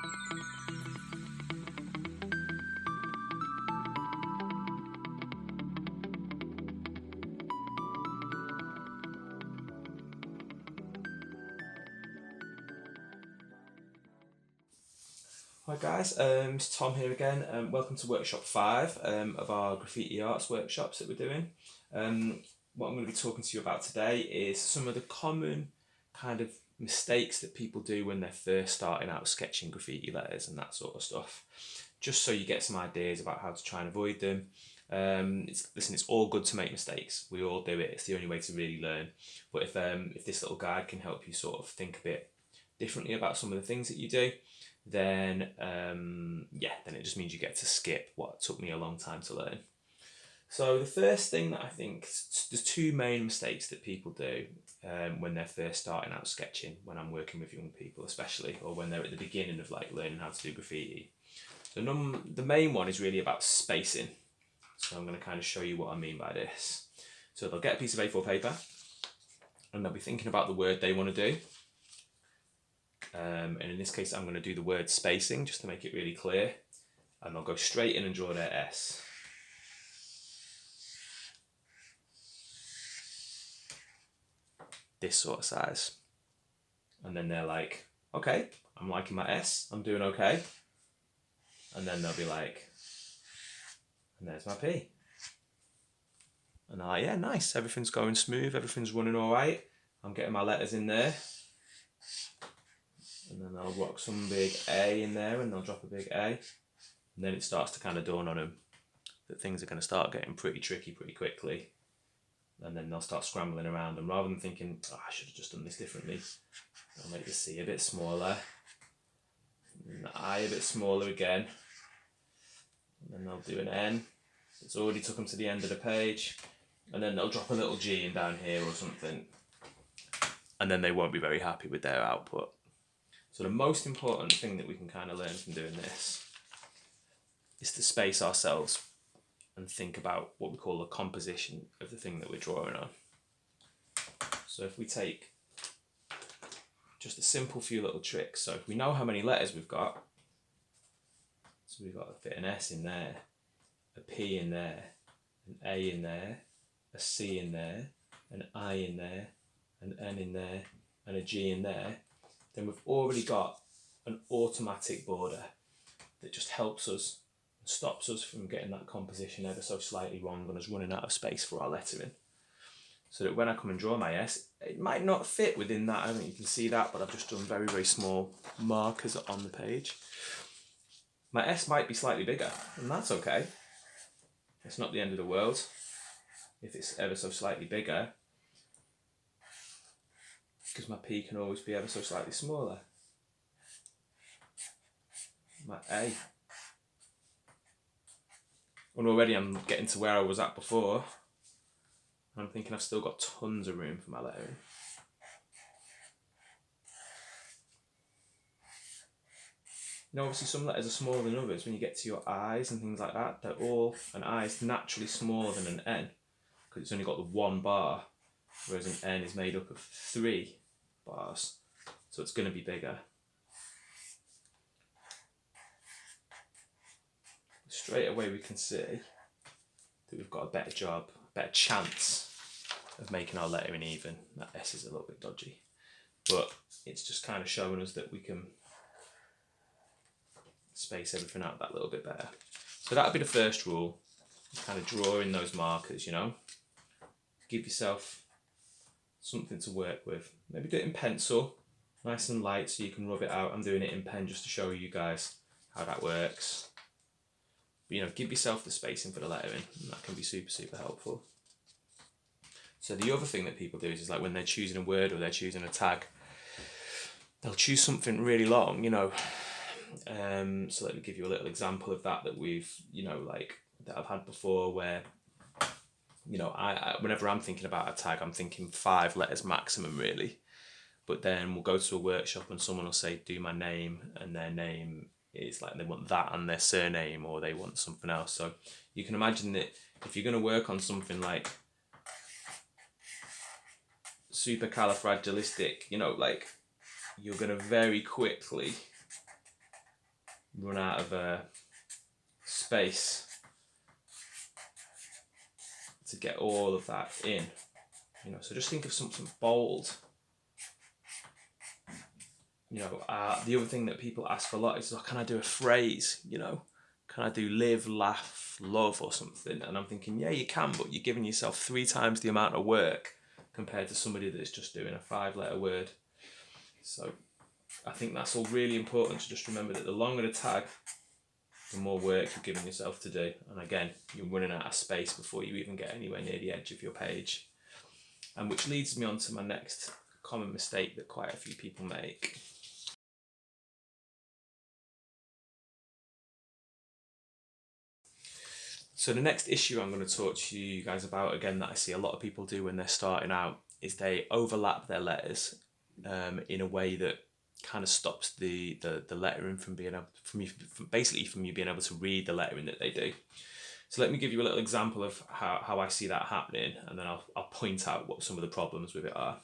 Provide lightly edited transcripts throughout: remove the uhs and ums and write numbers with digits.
Hi guys, it's Tom here again. Welcome to workshop 5 of our graffiti arts workshops that we're doing. What I'm going to be talking to you about today is some of the common kind of mistakes that people do when they're first starting out sketching graffiti letters and that sort of stuff. Just so you get some ideas about how to try and avoid them. It's all good to make mistakes. We all do it. It's the only way to really learn. But if this little guide can help you sort of think a bit differently about some of the things that you do, then then it just means you get to skip what took me a long time to learn. So the first thing that I think, there's two main mistakes that people do when they're first starting out sketching, when I'm working with young people especially, or when they're at the beginning of like learning how to do graffiti. So the main one is really about spacing. So I'm going to kind of show you what I mean by this. So they'll get a piece of A4 paper and they'll be thinking about the word they want to do. And in this case I'm going to do the word spacing just to make it really clear, and they'll go straight in and draw their S. This sort of size. And then they're like, okay, I'm liking my S, I'm doing okay. And then they'll be like, and there's my P. And they're like, yeah, nice, everything's going smooth, everything's running all right, I'm getting my letters in there. And then they'll rock some big A in there and they'll drop a big A. And then it starts to kind of dawn on them that things are going to start getting pretty tricky pretty quickly. And then they'll start scrambling around, and rather than thinking, oh, I should have just done this differently, they'll make the C a bit smaller, and the I a bit smaller again. And then they'll do an N. It's already took them to the end of the page. And then they'll drop a little G in down here or something. And then they won't be very happy with their output. So the most important thing that we can kind of learn from doing this is to space ourselves and think about what we call the composition of the thing that we're drawing on. So if we take just a simple few little tricks, so if we know how many letters we've got, so we've got to fit an S in there, a P in there, an A in there, a C in there, an I in there, an N in there, and a G in there, then we've already got an automatic border that just helps us and stops us from getting that composition ever so slightly wrong and us running out of space for our lettering. So that when I come and draw my S, it might not fit within that. I don't think you can see that, but I've just done very, very small markers on the page. My S might be slightly bigger, and that's okay. It's not the end of the world if it's ever so slightly bigger, because my P can always be ever so slightly smaller. My A. And already I'm getting to where I was at before. I'm thinking I've still got tons of room for my lettering. Now obviously some letters are smaller than others. When you get to your I's and things like that, an I is naturally smaller than an N, because it's only got the one bar, whereas an N is made up of 3 bars, so it's going to be bigger. Straight away we can see that we've got a better job, a better chance of making our lettering even. That S is a little bit dodgy, but it's just kind of showing us that we can space everything out that little bit better. So that would be the first rule, kind of drawing those markers, you know. Give yourself something to work with. Maybe do it in pencil, nice and light so you can rub it out. I'm doing it in pen just to show you guys how that works. But, you know, give yourself the spacing for the lettering, and that can be super, super helpful. So the other thing that people do is like when they're choosing a word or they're choosing a tag, they'll choose something really long, you know. So let me give you a little example of that we've, you know, like that I've had before, where, you know, I whenever I'm thinking about a tag, I'm thinking 5 letters maximum really. But then we'll go to a workshop and someone will say, do my name, and their name is like, they want that and their surname, or they want something else. So you can imagine that if you're going to work on something like supercalifragilistic, you know, like you're going to very quickly run out of space to get all of that in. You know, so just think of something bold. You know, the other thing that people ask a lot is, oh, can I do a phrase? You know, can I do live, laugh, love or something? And I'm thinking, yeah, you can, but you're giving yourself 3 times the amount of work compared to somebody that's just doing a 5-letter word. So I think that's all really important to just remember that the longer the tag, the more work you're giving yourself to do. And again, you're running out of space before you even get anywhere near the edge of your page. And which leads me on to my next common mistake that quite a few people make. So the next issue I'm going to talk to you guys about, again, that I see a lot of people do when they're starting out, is they overlap their letters in a way that kind of stops the lettering from being able, from you being able to read the lettering that they do. So let me give you a little example of how I see that happening, and then I'll point out what some of the problems with it are.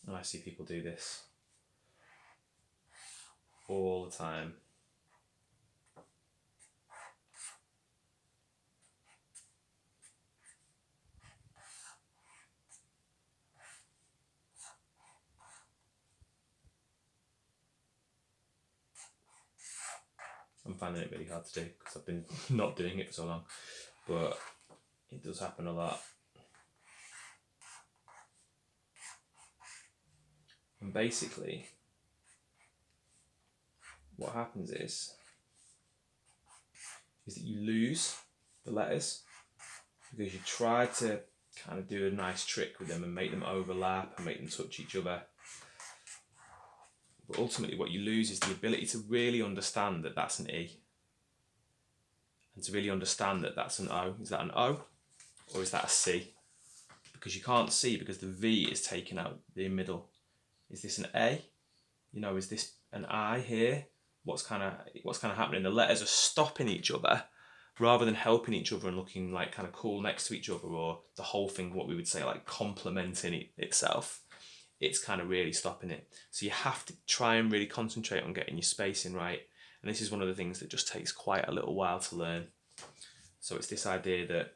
And I see people do this all the time. I'm finding it really hard to do because I've been not doing it for so long, but it does happen a lot. And basically, what happens is that you lose the letters because you try to kind of do a nice trick with them and make them overlap and make them touch each other. But ultimately what you lose is the ability to really understand that that's an E, and to really understand that that's an O. Is that an O or is that a C? Because you can't see, because the V is taken out the middle. Is this an A? You know, is this an I here? What's kind of happening? The letters are stopping each other rather than helping each other and looking like kind of cool next to each other, or the whole thing, what we would say, like complementing itself. It's kind of really stopping it. So you have to try and really concentrate on getting your spacing right. And this is one of the things that just takes quite a little while to learn. So it's this idea that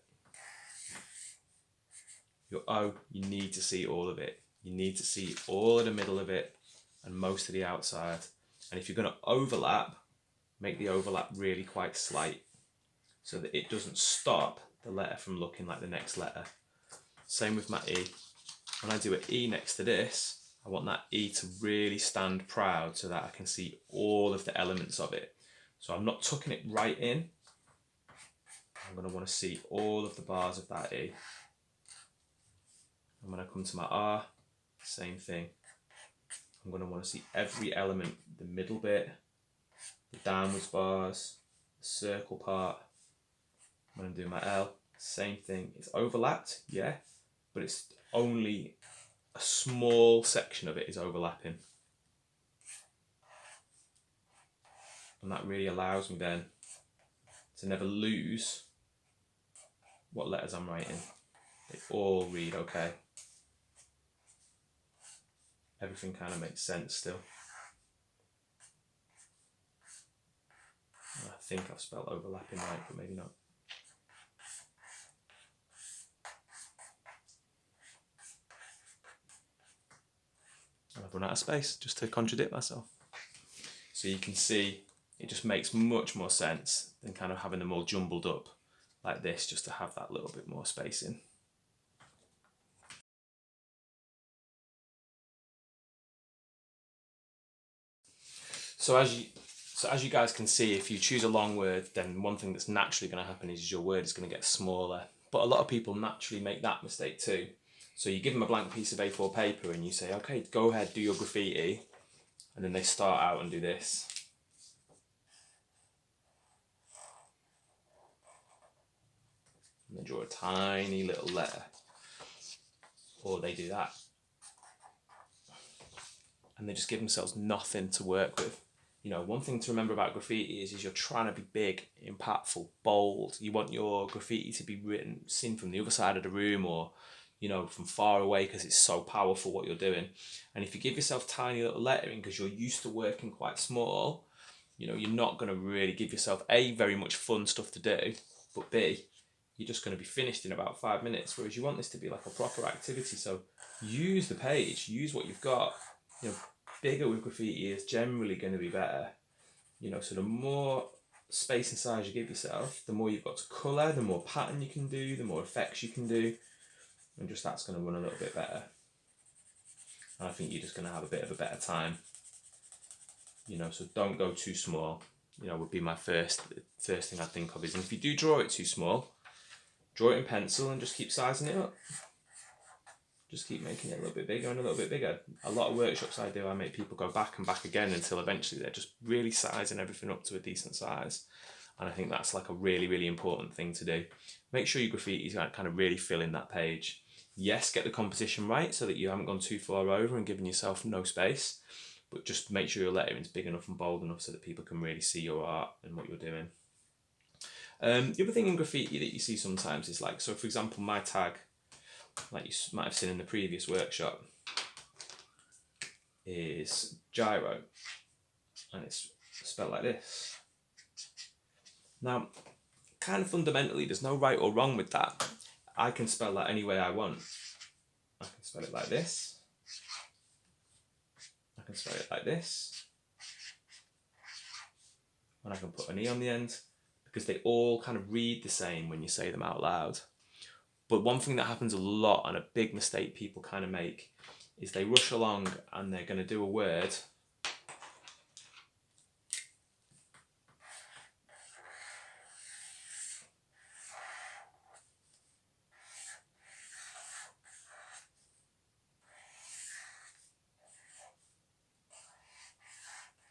your O, you need to see all of it. You need to see all of the middle of it and most of the outside. And if you're going to overlap, make the overlap really quite slight so that it doesn't stop the letter from looking like the next letter. Same with my E. When I do an E next to this, I want that E to really stand proud so that I can see all of the elements of it. So I'm not tucking it right in. I'm going to want to see all of the bars of that E. And when I come to my R, same thing. I'm going to want to see every element, the middle bit, the downwards bars, the circle part. When I'm doing my L, same thing. It's overlapped, yeah, but it's only a small section of it is overlapping. And that really allows me then to never lose what letters I'm writing. They all read okay. Everything kind of makes sense still. I think I've spelled overlapping right, but maybe not. And I've run out of space just to contradict myself. So you can see it just makes much more sense than kind of having them all jumbled up like this, just to have that little bit more spacing. So as you guys can see, if you choose a long word, then one thing that's naturally going to happen is your word is going to get smaller. But a lot of people naturally make that mistake too. So you give them a blank piece of A4 paper and you say, okay, go ahead, do your graffiti. And then they start out and do this. And they draw a tiny little letter. Or they do that. And they just give themselves nothing to work with. You know, one thing to remember about graffiti is you're trying to be big, impactful, bold. You want your graffiti to be written, seen from the other side of the room, or, you know, from far away, because it's so powerful what you're doing. And if you give yourself tiny little lettering because you're used to working quite small, you know, you're not going to really give yourself A, very much fun stuff to do, but B, you're just going to be finished in about 5 minutes. Whereas you want this to be like a proper activity. So use the page, use what you've got. You know, bigger with graffiti is generally going to be better. You know, so the more space and size you give yourself, the more you've got to colour, the more pattern you can do, the more effects you can do, and just that's going to run a little bit better. And I think you're just going to have a bit of a better time. You know, so don't go too small. You know, would be my first thing I think of is, and if you do draw it too small, draw it in pencil and just keep sizing it up. Just keep making it a little bit bigger and a little bit bigger. A lot of workshops I do, I make people go back and back again until eventually they're just really sizing everything up to a decent size. And I think that's like a really, really important thing to do. Make sure your graffiti is kind of really filling that page. Yes, get the composition right so that you haven't gone too far over and given yourself no space, but just make sure your lettering's big enough and bold enough so that people can really see your art and what you're doing. The other thing in graffiti that you see sometimes is like, so for example, my tag, like you might have seen in the previous workshop, is gyro, and it's spelled like this. Now, kind of fundamentally, there's no right or wrong with that. I can spell that any way I want. I can spell it like this. I can spell it like this. And I can put an E on the end, because they all kind of read the same when you say them out loud. But one thing that happens a lot, and a big mistake people kind of make, is they rush along and they're going to do a word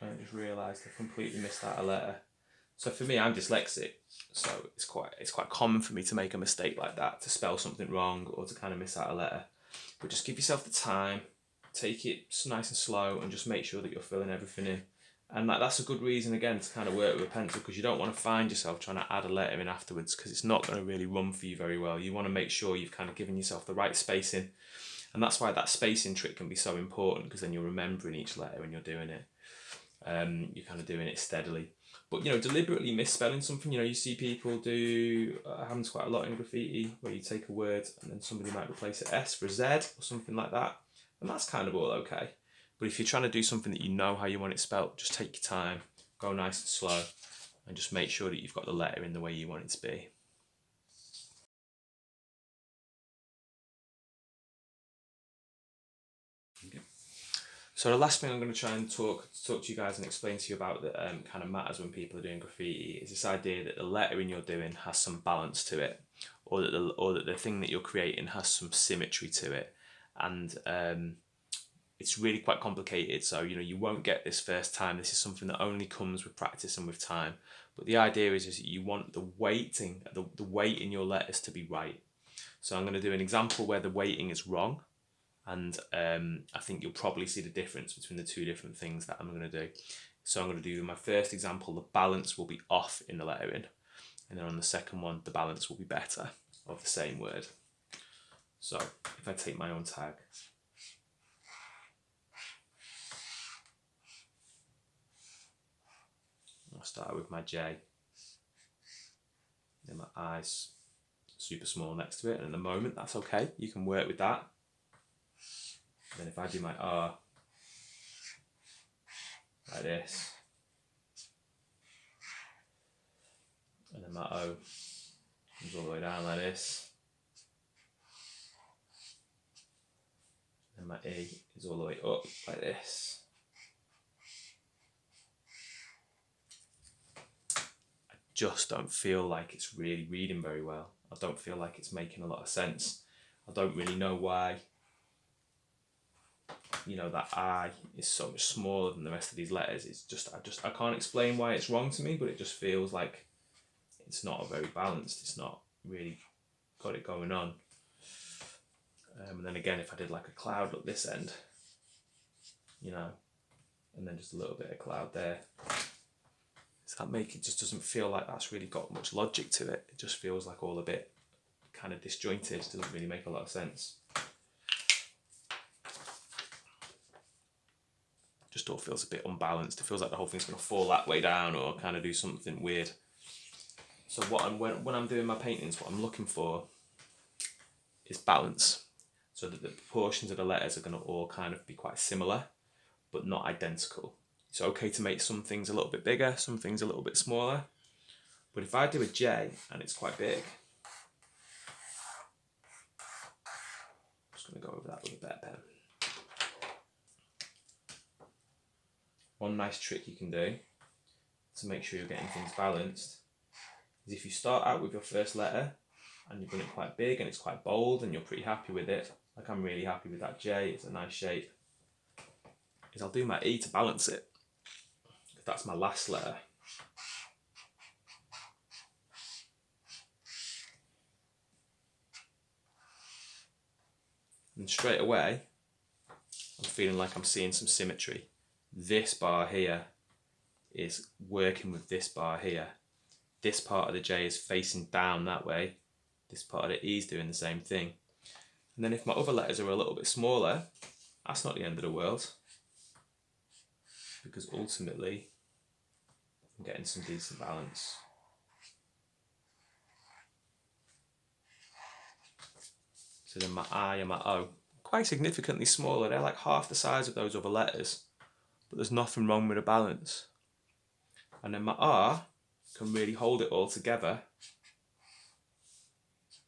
and I just realised I've completely missed out a letter. So for me, I'm dyslexic, so it's quite common for me to make a mistake like that, to spell something wrong or to kind of miss out a letter. But just give yourself the time, take it nice and slow, and just make sure that you're filling everything in. And that's a good reason, again, to kind of work with a pencil, because you don't want to find yourself trying to add a letter in afterwards, because it's not going to really run for you very well. You want to make sure you've kind of given yourself the right spacing. And that's why that spacing trick can be so important, because then you're remembering each letter when you're doing it. You're kind of doing it steadily. But, you know, deliberately misspelling something, you know, you see people do, happens quite a lot in graffiti, where you take a word and then somebody might replace an S for a Z or something like that. And that's kind of all okay. But if you're trying to do something that you know how you want it spelt, just take your time, go nice and slow, and just make sure that you've got the letter in the way you want it to be. Okay. So the last thing I'm going to try and talk to you guys and explain to you about that kind of matters when people are doing graffiti is this idea that the lettering you're doing has some balance to it, or that the thing that you're creating has some symmetry to it. And it's really quite complicated, so you know, you won't get this first time. This is something that only comes with practice and with time. But the idea is that you want the weighting, the weight in your letters to be right. So I'm going to do an example where the weighting is wrong, and I think you'll probably see the difference between the two different things that I'm going to do. So I'm going to do my first example, the balance will be off in the lettering, and then on the second one, the balance will be better of the same word. So if I take my own tag, I'll start with my J, then my I's super small next to it, and at the moment that's okay, you can work with that. And then if I do my R like this, and then my O comes all the way down like this, and my E is all the way up like this. I just don't feel like it's really reading very well. I don't feel like it's making a lot of sense. I don't really know why, you know, that I is so much smaller than the rest of these letters. It's just, I can't explain why it's wrong to me, but it just feels like it's not very balanced. It's not really got it going on. And then again, if I did like a cloud at this end, you know, and then just a little bit of cloud there. So that it just doesn't feel like that's really got much logic to it. It just feels like all a bit kind of disjointed. It doesn't really make a lot of sense. Just all feels a bit unbalanced. It feels like the whole thing's going to fall that way down or kind of do something weird. So when I'm doing my paintings, what I'm looking for is balance. So that the proportions of the letters are going to all kind of be quite similar, but not identical. It's okay to make some things a little bit bigger, some things a little bit smaller. But if I do a J and it's quite big, I'm just going to go over that with a better pen. One nice trick you can do to make sure you're getting things balanced is if you start out with your first letter and you've done it quite big and it's quite bold and you're pretty happy with it, like I'm really happy with that J, it's a nice shape, is I'll do my E to balance it. If that's my last letter. And straight away, I'm feeling like I'm seeing some symmetry. This bar here is working with this bar here. This part of the J is facing down that way. This part of the E is doing the same thing. And then if my other letters are a little bit smaller, that's not the end of the world. Because ultimately, I'm getting some decent balance. So then my I and my O, quite significantly smaller. They're like half the size of those other letters. But there's nothing wrong with the balance. And then my R can really hold it all together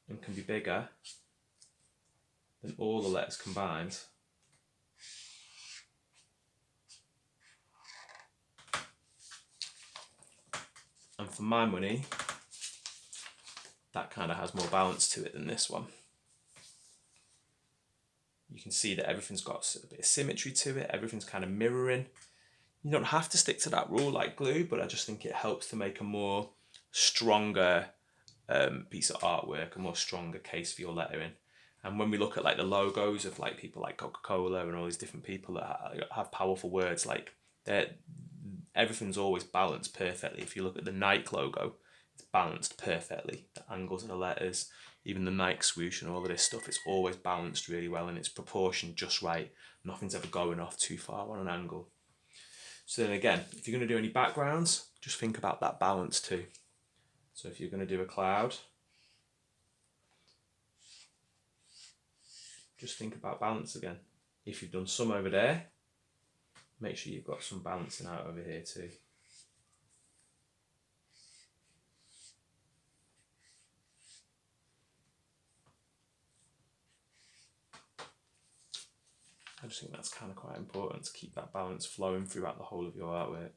and can be bigger than all the letters combined. And for my money, that kind of has more balance to it than this one. You can see that everything's got a bit of symmetry to it, everything's kind of mirroring. You don't have to stick to that rule like glue, but I just think it helps to make a more stronger piece of artwork, a more stronger case for your lettering. And when we look at like the logos of like people like Coca-Cola and all these different people that have powerful words, like everything's always balanced perfectly. If you look at the Nike logo, it's balanced perfectly. The angles of the letters, even the Nike swoosh and all of this stuff, it's always balanced really well and it's proportioned just right. Nothing's ever going off too far on an angle. So then again, if you're going to do any backgrounds, just think about that balance too. So if you're going to do a cloud, just think about balance again. If you've done some over there, make sure you've got some balancing out over here too. I just think that's kind of quite important to keep that balance flowing throughout the whole of your artwork.